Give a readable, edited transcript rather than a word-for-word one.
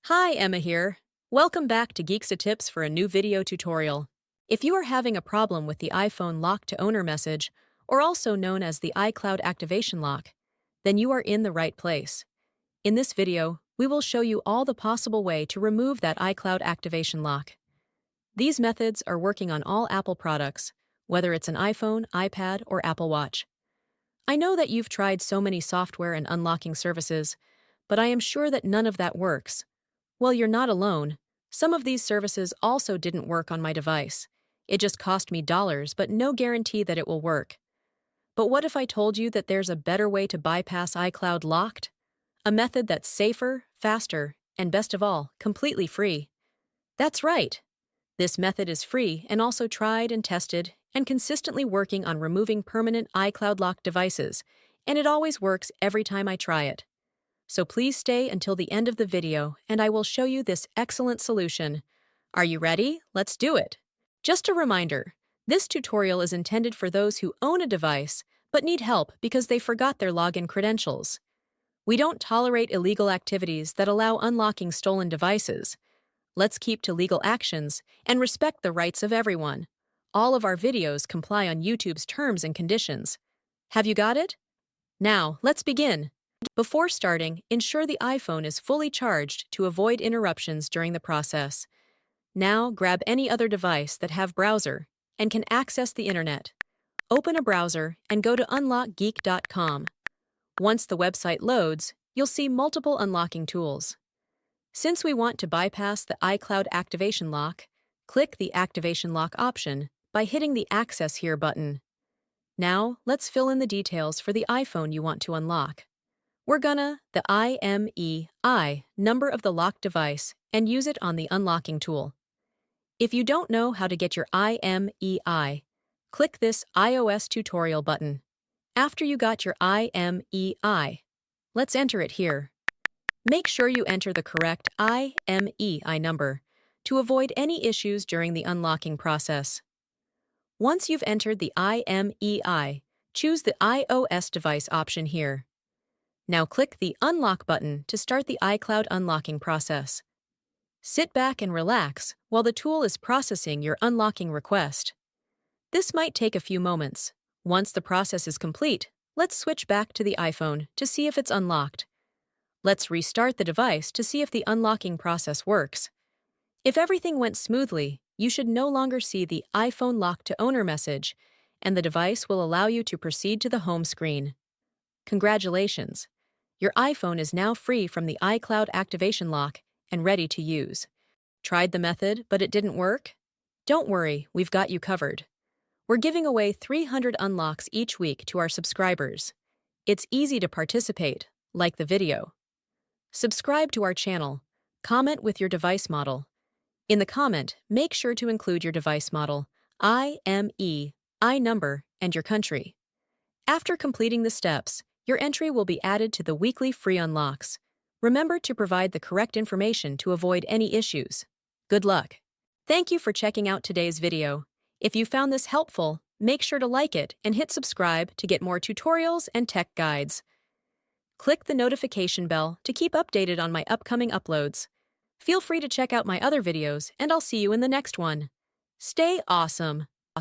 Hi, Emma here. Welcome back to Geeksa Tips for a new video tutorial. If you are having a problem with the iPhone lock to owner message, or also known as the iCloud activation lock, then you are in the right place. In this video, we will show you all the possible way to remove that iCloud activation lock. These methods are working on all Apple products, whether it's an iPhone, iPad, or Apple Watch. I know that you've tried so many software and unlocking services, but I am sure that none of that works. Well, you're not alone. Some of these services also didn't work on my device. It just cost me dollars, but no guarantee that it will work. But what if I told you that there's a better way to bypass iCloud locked? A method that's safer, faster, and best of all, completely free. That's right. This method is free and also tried and tested and consistently working on removing permanent iCloud locked devices, and it always works every time I try it. So please stay until the end of the video and I will show you this excellent solution. Are you ready? Let's do it! Just a reminder, this tutorial is intended for those who own a device but need help because they forgot their login credentials. We don't tolerate illegal activities that allow unlocking stolen devices. Let's keep to legal actions and respect the rights of everyone. All of our videos comply on YouTube's terms and conditions. Have you got it? Now, let's begin. Before starting, ensure the iPhone is fully charged to avoid interruptions during the process. Now, grab any other device that have browser and can access the internet. Open a browser and go to unlockgeek.com. Once the website loads, you'll see multiple unlocking tools. Since we want to bypass the iCloud activation lock, click the Activation Lock option by hitting the Access Here button. Now, let's fill in the details for the iPhone you want to unlock. We're gonna the IMEI number of the locked device and use it on the unlocking tool. If you don't know how to get your IMEI, click this iOS tutorial button. After you got your IMEI, let's enter it here. Make sure you enter the correct IMEI number to avoid any issues during the unlocking process. Once you've entered the IMEI, choose the iOS device option here. Now click the Unlock button to start the iCloud unlocking process. Sit back and relax while the tool is processing your unlocking request. This might take a few moments. Once the process is complete, let's switch back to the iPhone to see if it's unlocked. Let's restart the device to see if the unlocking process works. If everything went smoothly, you should no longer see the iPhone lock to owner message, and the device will allow you to proceed to the home screen. Congratulations! Your iPhone is now free from the iCloud activation lock and ready to use. Tried the method, but it didn't work? Don't worry, we've got you covered. We're giving away 300 unlocks each week to our subscribers. It's easy to participate, like the video. Subscribe to our channel. Comment with your device model. In the comment, make sure to include your device model, IMEI number, and your country. After completing the steps, your entry will be added to the weekly free unlocks. Remember to provide the correct information to avoid any issues. Good luck! Thank you for checking out today's video. If you found this helpful, make sure to like it and hit subscribe to get more tutorials and tech guides. Click the notification bell to keep updated on my upcoming uploads. Feel free to check out my other videos, and I'll see you in the next one. Stay awesome!